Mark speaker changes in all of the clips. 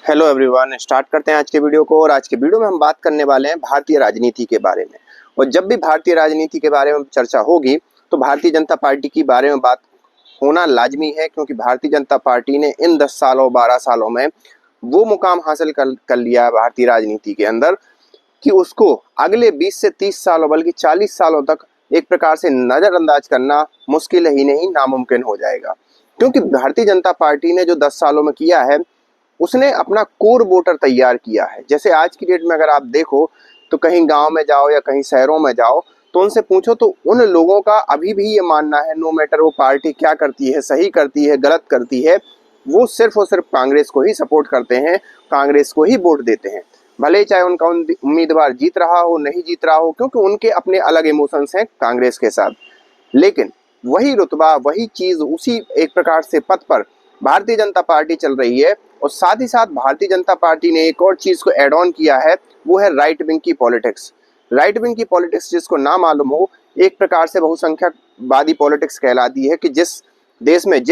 Speaker 1: Hello everyone, start करते हैं आज के वीडियो को। और आज के वीडियो में हम बात करने वाले हैं भारतीय राजनीति के बारे में। और जब भी भारतीय राजनीति के बारे में चर्चा होगी तो भारतीय जनता पार्टी के बारे में बात होना लाजमी है, क्योंकि भारतीय जनता पार्टी ने इन 10 सालों 12 सालों में वो मुकाम हासिल कर लिया है भारतीय राजनीति के अंदर कि उसको अगले 20 से 30 सालों बल्कि 40 सालों तक एक प्रकार से नज़रअंदाज करना मुश्किल ही नहीं, नामुमकिन हो जाएगा। क्योंकि भारतीय जनता पार्टी ने जो 10 सालों में किया है, उसने अपना कोर वोटर तैयार किया है। जैसे आज की डेट में अगर आप देखो तो कहीं गांव में जाओ या कहीं शहरों में जाओ तो उनसे पूछो तो उन लोगों का अभी भी ये मानना है, नो मैटर वो पार्टी क्या करती है, सही करती है गलत करती है, वो सिर्फ और सिर्फ कांग्रेस को ही सपोर्ट करते हैं, कांग्रेस को ही वोट देते हैं। भले चाहे उनका उम्मीदवार जीत रहा हो नहीं जीत रहा हो, क्योंकि उनके अपने अलग इमोशंस हैं कांग्रेस के साथ। लेकिन वही रुतबा वही चीज उसी एक प्रकार से पथ पर भारतीय जनता पार्टी चल रही है। और साथ ही साथ भारतीय जनता पार्टी ने एक और चीज को एड ऑन किया है, वो है राइट विंग की पॉलिटिक्स। राइट विंग की पॉलिटिक्स जिसको ना मालूम हो, एक प्रकार से बहुसंख्यकवादी पॉलिटिक्स कहलाती है कि जिस देश में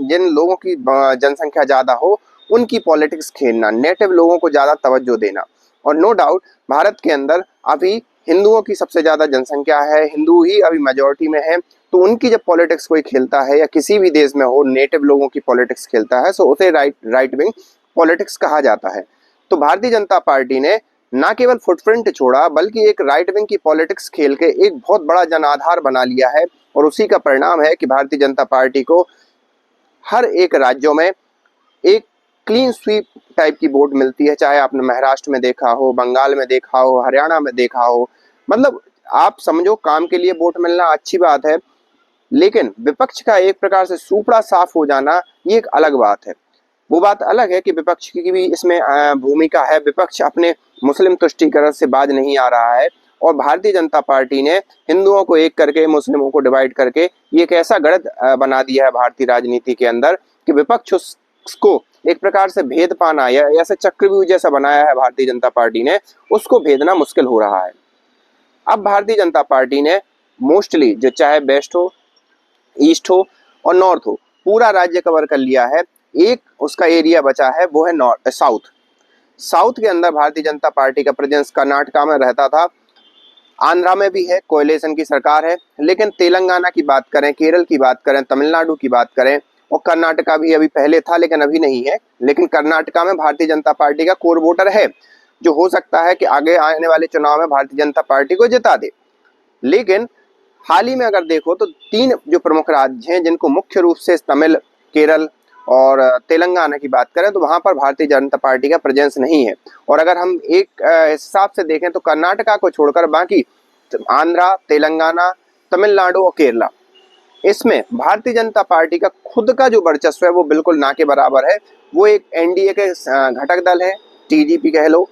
Speaker 1: जिन लोगों की जनसंख्या ज्यादा हो उनकी पॉलिटिक्स खेलना, नेटिव लोगों को ज्यादा तवज्जो देना। और नो डाउट भारत के अंदर अभी हिंदुओं की सबसे ज्यादा जनसंख्या है, हिंदू ही अभी मेजोरिटी में है। तो उनकी जब पॉलिटिक्स कोई खेलता है या किसी भी देश में हो नेटिव लोगों की पॉलिटिक्स खेलता है, तो उसे राइट विंग पॉलिटिक्स कहा जाता है। तो भारतीय जनता पार्टी ने ना केवल फुटप्रिंट छोड़ा बल्कि एक राइट विंग की पॉलिटिक्स खेल के एक बहुत बड़ा जनाधार बना लिया है। और उसी का परिणाम है कि भारतीय जनता पार्टी को हर एक राज्यों में एक क्लीन स्वीप टाइप की वोट मिलती है। चाहे आपने महाराष्ट्र में देखा हो, बंगाल में देखा हो, हरियाणा में देखा हो, मतलब आप समझो काम के लिए वोट मिलना अच्छी बात है, लेकिन विपक्ष का एक प्रकार से सूपड़ा साफ हो जाना ये एक अलग बात है। वो बात अलग है कि विपक्ष की भी इसमें भूमिका है। विपक्ष अपने मुस्लिम तुष्टीकरण से बाज नहीं आ रहा है। और भारतीय जनता पार्टी ने हिंदुओं को एक करके मुस्लिमों को डिवाइड करके ये एक ऐसा गणित बना दिया है भारतीय राजनीति के अंदर कि विपक्ष उसको एक प्रकार से भेद पाना या ऐसे चक्रव्यूह जैसा बनाया है भारतीय जनता पार्टी ने, उसको भेदना मुश्किल हो रहा है। अब भारतीय जनता पार्टी ने मोस्टली जो चाहे वेस्ट हो, ईस्ट हो और नॉर्थ हो, पूरा राज्य कवर कर लिया है। एक उसका एरिया बचा है, वो है नॉर्थ साउथ। साउथ के अंदर भारतीय जनता पार्टी का प्रेजेंस कर्नाटका में रहता था, आंध्रा में भी है, कोएलिशन की सरकार है। लेकिन तेलंगाना की बात करें, केरल की बात करें, तमिलनाडु की बात करें, और कर्नाटका भी अभी पहले था लेकिन अभी नहीं है, लेकिन कर्नाटका में भारतीय जनता पार्टी का कोर वोटर है, जो हो सकता है कि आगे आने वाले चुनाव में भारतीय जनता पार्टी को जिता दे। लेकिन हाल ही में अगर देखो तो 3 जो प्रमुख राज्य हैं जिनको मुख्य रूप से तमिल, केरल और तेलंगाना की बात करें, तो वहां पर भारतीय जनता पार्टी का प्रेजेंस नहीं है। और अगर हम एक हिसाब से देखें तो कर्नाटका को छोड़कर बाकी आंध्रा, तेलंगाना, तमिलनाडु और केरला, इसमें भारतीय जनता पार्टी का खुद का जो वर्चस्व है वो बिल्कुल ना के बराबर है। वो एक एनडीए के घटक दल है, टीडीपी कह लो,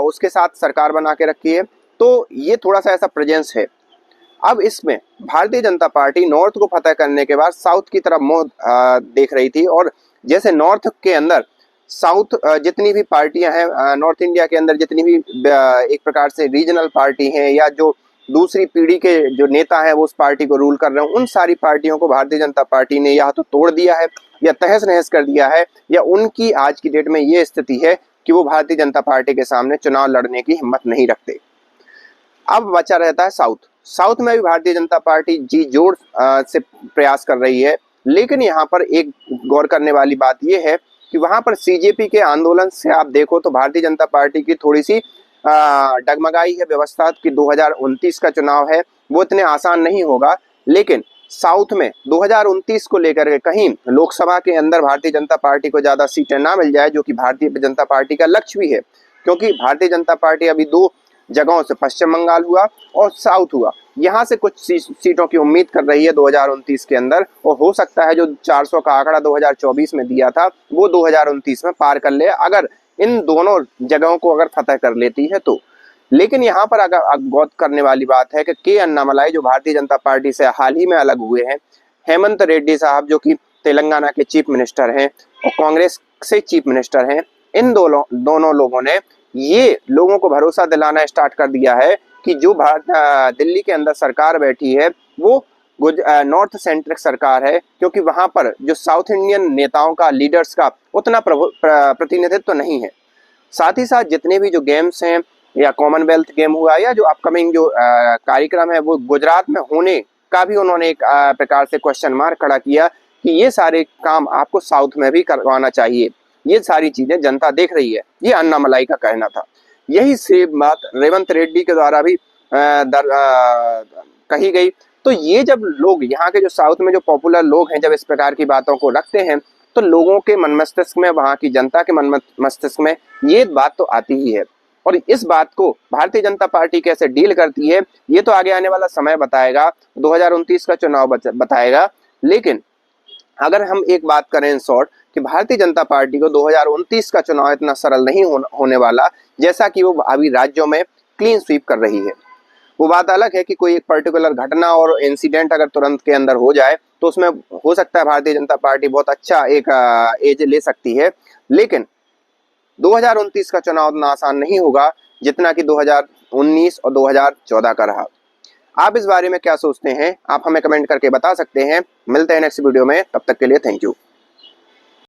Speaker 1: उसके साथ सरकार बना के रखी है। तो ये थोड़ा सा ऐसा प्रेजेंस है। अब इसमें भारतीय जनता पार्टी नॉर्थ को फतह करने के बाद साउथ की तरफ मुंह देख रही थी। और जैसे नॉर्थ के अंदर साउथ जितनी भी पार्टियां हैं, नॉर्थ इंडिया के अंदर जितनी भी एक प्रकार से रीजनल पार्टी हैं या जो दूसरी पीढ़ी के जो नेता हैं वो उस पार्टी को रूल कर रहे हैं, उन सारी पार्टियों को भारतीय जनता पार्टी ने या तो तोड़ दिया है या तहस नहस कर दिया है, या उनकी आज की डेट में ये स्थिति है कि वो भारतीय जनता पार्टी के सामने चुनाव लड़ने की हिम्मत नहीं रखते। अब बचा रहता है साउथ। साउथ में भी भारतीय जनता पार्टी जी जोर से प्रयास कर रही है। लेकिन यहाँ पर एक गौर करने वाली बात यह है कि वहां पर सीजेपी के आंदोलन से आप देखो तो भारतीय जनता पार्टी की थोड़ी सी डगमगाई है व्यवस्था कि 2029 का चुनाव है वो इतने आसान नहीं होगा। लेकिन साउथ में 2029 को लेकर के कहीं लोकसभा के अंदर भारतीय जनता पार्टी को ज्यादा सीटें ना मिल जाए, जो कि भारतीय जनता पार्टी का लक्ष्य भी है। क्योंकि भारतीय जनता पार्टी अभी 2 जगहों से, पश्चिम बंगाल हुआ और साउथ हुआ, यहाँ से कुछ सीटों की उम्मीद कर रही है 2029 के अंदर। और हो सकता है जो 400 का आंकड़ा 2024 में दिया था वो 2029 में पार कर ले, अगर इन दोनों जगहों को अगर फतह कर लेती है तो। लेकिन यहाँ पर अगर गौर करने वाली बात है कि के अन्नामलाई जो भारतीय जनता पार्टी से हाल ही में अलग हुए हैं, हेमंत रेड्डी साहब जो कि तेलंगाना के चीफ मिनिस्टर हैं और कांग्रेस से चीफ मिनिस्टर हैं, इन दोनों लोगों ने ये लोगों को भरोसा दिलाना स्टार्ट कर दिया है कि जो दिल्ली के अंदर सरकार बैठी है वो नॉर्थ सेंट्रिक सरकार है, क्योंकि वहां पर जो साउथ इंडियन नेताओं का, लीडर्स का उतना प्रतिनिधित्व नहीं है। साथ ही साथ जितने भी जो गेम्स हैं या कॉमनवेल्थ गेम हुआ या जो अपकमिंग जो कार्यक्रम है वो गुजरात में होने का भी उन्होंने एक प्रकार से क्वेश्चन मार्क खड़ा किया कि ये सारे काम आपको साउथ में भी करवाना चाहिए, ये सारी चीजें जनता देख रही है, ये अन्नामलाई का कहना था। यही सेम बात रेवंत रेड्डी के द्वारा भी कही गई। तो ये जब लोग यहाँ के जो साउथ में जो पॉपुलर लोग हैं जब इस प्रकार की बातों को रखते हैं तो लोगों के मन मस्तिष्क में, वहां की जनता के मन मस्तिष्क में ये बात तो आती ही है। और इस बात को भारतीय जनता पार्टी कैसे डील करती है ये तो आगे आने वाला समय बताएगा, 2029 का चुनाव बताएगा। लेकिन अगर हम एक बात करें इन शॉर्ट कि भारतीय जनता पार्टी को 2029 का चुनाव इतना सरल नहीं होने वाला जैसा कि वो अभी राज्यों में क्लीन स्वीप कर रही है। वो बात अलग है कि कोई एक पर्टिकुलर घटना और इंसिडेंट अगर तुरंत के अंदर हो जाए तो उसमें हो सकता है भारतीय जनता पार्टी बहुत अच्छा एक एज ले सकती है, लेकिन 2029 का चुनाव उतना आसान नहीं होगा जितना कि 2019 और 2014 का रहा। आप इस बारे में क्या सोचते हैं? आप हमें कमेंट करके बता सकते हैं। मिलते हैं नेक्स्ट वीडियो में, तब तक के लिए थैंक यू।